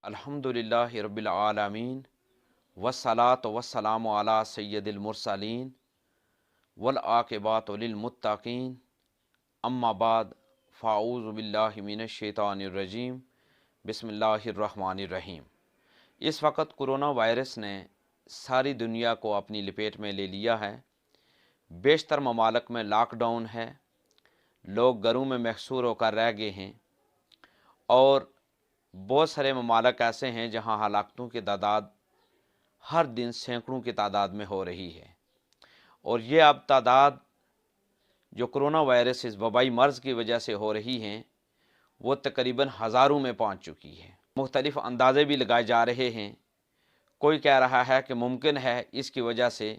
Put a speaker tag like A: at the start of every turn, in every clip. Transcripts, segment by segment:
A: अल्हम्दुलिल्लाहि रब्बिल आलमीन वस्सलातु वस्सलामु अला सय्यदिल मुरसलीन वल आक़िबातु लिल मुत्तक़ीन अम्मा बाद फ़ाऊज़ु बिल्लाहि मिनश शैतानिर रजीम बिस्मिल्लाहिर रहमानिर रहीम। इस वक्त कोरोना वायरस ने सारी दुनिया को अपनी लपेट में ले लिया है। बेशतर ममालिक में लॉकडाउन है, लोग घरों में महसूर होकर रह गए हैं और बहुत सारे ममालिक ऐसे हैं जहां हलाकतों की तादाद हर दिन सैकड़ों की तादाद में हो रही है। और ये अब तादाद जो कोरोना वायरस इस वबाई मर्ज़ की वजह से हो रही हैं वो तकरीबन हज़ारों में पहुंच चुकी है। मुख्तलिफ़ अंदाज़े भी लगाए जा रहे हैं। कोई कह रहा है कि मुमकिन है इसकी वजह से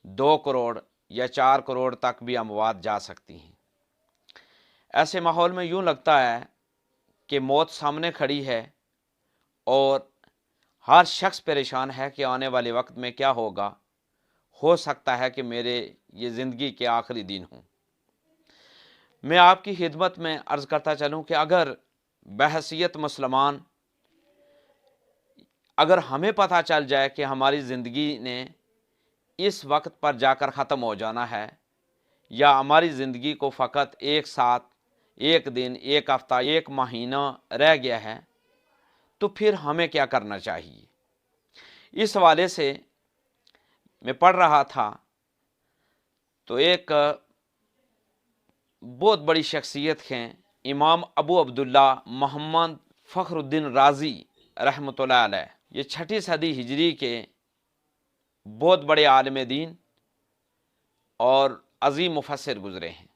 A: 2 करोड़ या 4 करोड़ तक भी अमवात जा सकती हैं। ऐसे माहौल में यूँ लगता है कि मौत सामने खड़ी है और हर शख्स परेशान है कि आने वाले वक्त में क्या होगा। हो सकता है कि मेरे ये ज़िंदगी के आखिरी दिन हों। मैं आपकी खिदमत में अर्ज़ करता चलूँ कि अगर बहैसियत मुसलमान अगर हमें पता चल जाए कि हमारी ज़िंदगी ने इस वक्त पर जाकर ख़त्म हो जाना है या हमारी ज़िंदगी को फ़कत एक साथ, एक दिन, एक हफ़्ता, एक महीना रह गया है, तो फिर हमें क्या करना चाहिए। इस हवाले से मैं पढ़ रहा था तो एक बहुत बड़ी शख्सियत हैं, इमाम अबू अब्दुल्ला मोहम्मद फ़खरुद्दीन राज़ी रहमतुल्लाह अलैह। ये 6ठी सदी हिजरी के बहुत बड़े आलिम दीन और अज़ीम मुफस्सिर गुज़रे हैं।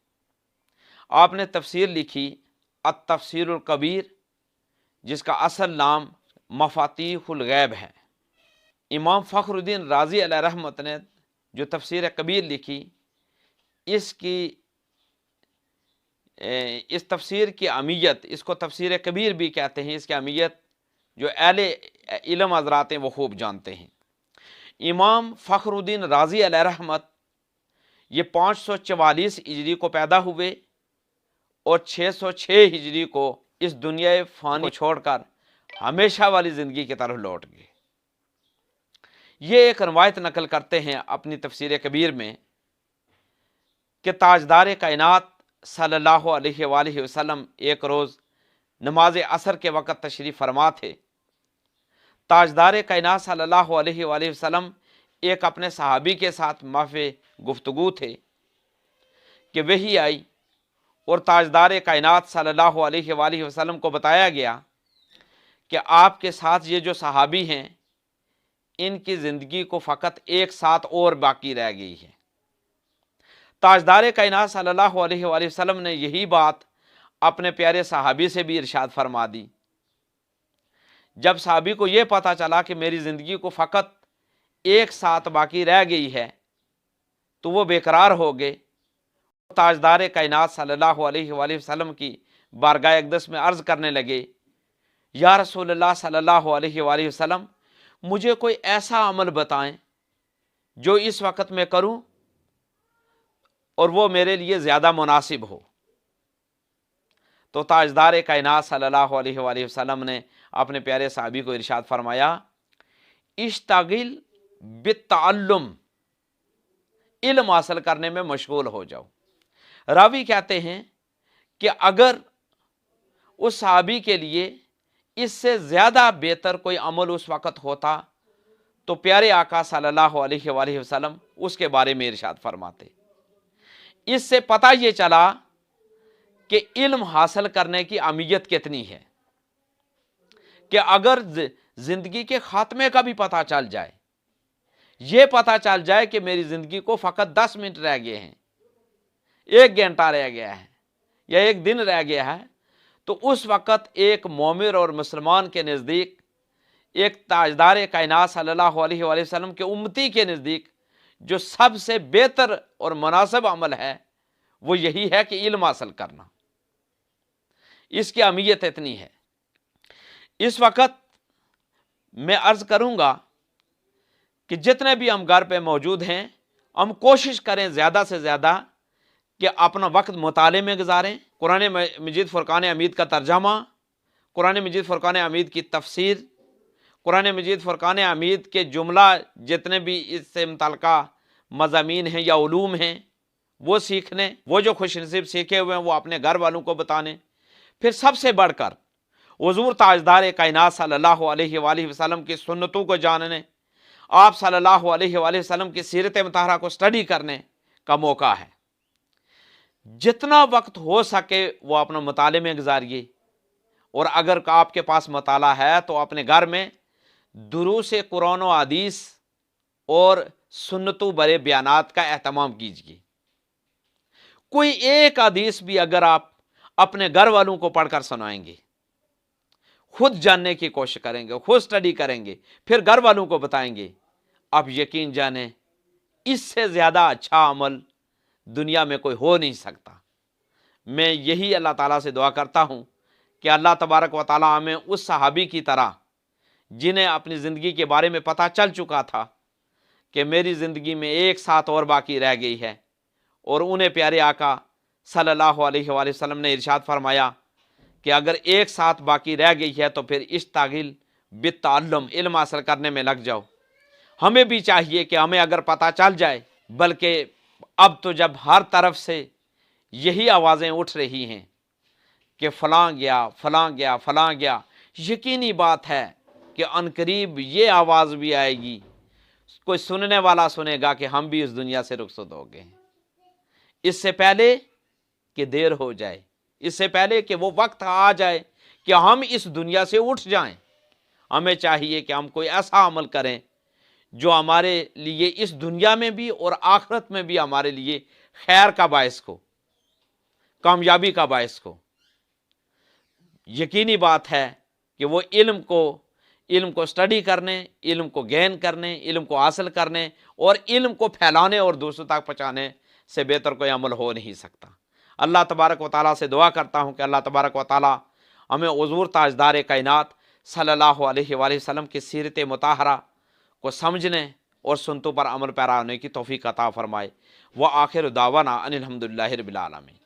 A: आपने तफसीर लिखी अत-तफ़सीरुल कबीर, जिसका असल नाम मफ़ातीहुल गैब है। इमाम फ़खरुद्दीन राज़ी अलैह रहमत ने जो तफसीर कबीर लिखी, इस तफसीर की अहमियत, इसको तफसीर कबीर भी कहते हैं, इसकी अहमियत जो अहले इल्म हज़रात हैं वो खूब जानते हैं। इमाम फ़खरुद्दीन राज़ी अलैह रहमत ये 544 हिजरी को पैदा हुए और 606 हिजरी को इस दुनिया फ़ानी को छोड़कर हमेशा वाली ज़िंदगी की तरफ लौट गए। ये एक रवायत नकल करते हैं अपनी तफसीर कबीर में कि ताजदार कायनात सल्लल्लाहु अलैहि वसल्लम एक रोज़ नमाज असर के वक़्त तशरीफ़ फरमा थे। ताजदार कायनात सल्लल्लाहु अलैहि वसल्लम एक अपने सहाबी के साथ महफ़े गुफ्तगू थे कि वही आई और ताजदार कायनात सल्लल्लाहु अलैहि वसल्लम को बताया गया कि आपके साथ ये जो सहाबी हैं इनकी ज़िंदगी को फ़कत एक साथ और बाकी रह गई है। ताजदार कायनात सल्लल्लाहु अलैहि वसल्लम ने यही बात अपने प्यारे सहाबी से भी इरशाद फरमा दी। जब सहाबी को यह पता चला कि मेरी ज़िंदगी को फ़कत एक साथ बाकी रह गई है तो वो बेकरार हो गए। ताजदार कायनात सल्लल्लाहु अलैहि वसल्लम की बारगाह अक़दस में अर्ज़ करने लगे, या रसूलल्लाह सल्लल्लाहु अलैहि वसल्लम, मुझे कोई ऐसा अमल बताएं जो इस वक्त मैं करूं और वो मेरे लिए ज़्यादा मुनासिब हो। तो ताजदार कायनात सल्लल्लाहु अलैहि वसल्लम ने अपने प्यारे सहाबी को इरशाद फरमाया, इश्तागिल बित्तअल्लुम, इल्म हासिल करने में मशगूल हो जाओ। रावी कहते हैं कि अगर उस सहाबी के लिए इससे ज़्यादा बेहतर कोई अमल उस वक़्त होता तो प्यारे आका सल्लल्लाहु अलैहि वसल्लम उसके बारे में इरशाद फरमाते। इससे पता ये चला कि इल्म हासिल करने की अहमियत कितनी है कि अगर ज़िंदगी के ख़ात्मे का भी पता चल जाए, ये पता चल जाए कि मेरी ज़िंदगी को फ़कत 10 मिनट रह गए हैं, 1 घंटा रह गया है या 1 दिन रह गया है, तो उस वक़्त एक मोमिन और मुसलमान के नज़दीक, एक ताजदार कायनात सल्लल्लाहु अलैहि वसल्लम के उम्मती के नज़दीक जो सबसे बेहतर और मुनासिब अमल है वो यही है कि इल्म हासिल करना। इसकी अहमियत इतनी है। इस वक़्त मैं अर्ज़ करूँगा कि जितने भी हम घर पे मौजूद हैं, हम कोशिश करें ज़्यादा से ज़्यादा कि अपना वक्त मुताले में गुजारें। कुरान मजीद फुरकान हमीद का तर्जमा कुरान मजीद फ़ुरक़ान हमीद की तफसीर, कुरान मजीद फ़ुरक़ान हमीद के जुमला जितने भी इससे मुतल्लिक़ा मज़ामीन हैं या उलूम हैं वो सीखने, वो जो खुश नसीब सीखे हुए हैं वो अपने घर वालों को बताने। फिर सबसे बढ़कर हुज़ूर ताजदार कायनात सल्लल्लाहु अलैहि वसल्लम की सुन्नतों को जानने, आप सल्लल्लाहु अलैहि वसल्लम की सीरत मुतहरा को स्टडी करने का मौका है। जितना वक्त हो सके वो अपना मुताले में गुजारिए, और अगर आपके पास मताला है तो अपने घर में दुरूस कुरान व हदीस और सुन्नतों बड़े बयानात का एहतमाम कीजिए। कोई एक हदीस भी अगर आप अपने घर वालों को पढ़कर सुनाएंगे, खुद जानने की कोशिश करेंगे, खुद स्टडी करेंगे, फिर घर वालों को बताएंगे, आप यकीन जाने इससे ज़्यादा अच्छा अमल दुनिया में कोई हो नहीं सकता। मैं यही अल्लाह ताला से दुआ करता हूँ कि अल्लाह तबारक व तआला हमें उस सहाबी की तरह, जिन्हें अपनी ज़िंदगी के बारे में पता चल चुका था कि मेरी ज़िंदगी में एक साथ और बाकी रह गई है, और उन्हें प्यारे आका सल्लल्लाहु अलैहि वसल्लम ने इरशाद फरमाया कि अगर एक साथ बाकी रह गई है तो फिर इश्तागिल बित्ताल्लुम, इल्म हासिल करने में लग जाओ। हमें भी चाहिए कि हमें अगर पता चल जाए, बल्कि अब तो जब हर तरफ से यही आवाज़ें उठ रही हैं कि फ़लाँ गया, फ़लाँ गया, फ़लाँ गया, यकीनी बात है कि अनकरीब ये आवाज़ भी आएगी, कोई सुनने वाला सुनेगा कि हम भी इस दुनिया से रुखसत हो गए। इससे पहले कि देर हो जाए, इससे पहले कि वो वक्त आ जाए कि हम इस दुनिया से उठ जाएं, हमें चाहिए कि हम कोई ऐसा अमल करें जो हमारे लिए इस दुनिया में भी और आखिरत में भी हमारे लिए खैर का बायस हो, कामयाबी का बायस हो। यकीनी बात है कि वो इल्म को स्टडी करने, इल्म को गेन करने, इल्म को हासिल करने और इल्म को फैलाने और दूसरों तक पहुँचाने से बेहतर कोई अमल हो नहीं सकता। अल्लाह तबारक व तआला से दुआ करता हूँ कि अल्लाह तबारक व तआला हमें हुज़ूर ताजदार कायनात सल्लल्लाहु अलैहि वसल्लम की सीरत मुताहरा को समझने और सुन्नतों पर अमल पैरा होने की तौफीक अता फरमाए। व आखिर दावाना अनिल हम्दुलिल्लाहि रब्बिल आलमीन।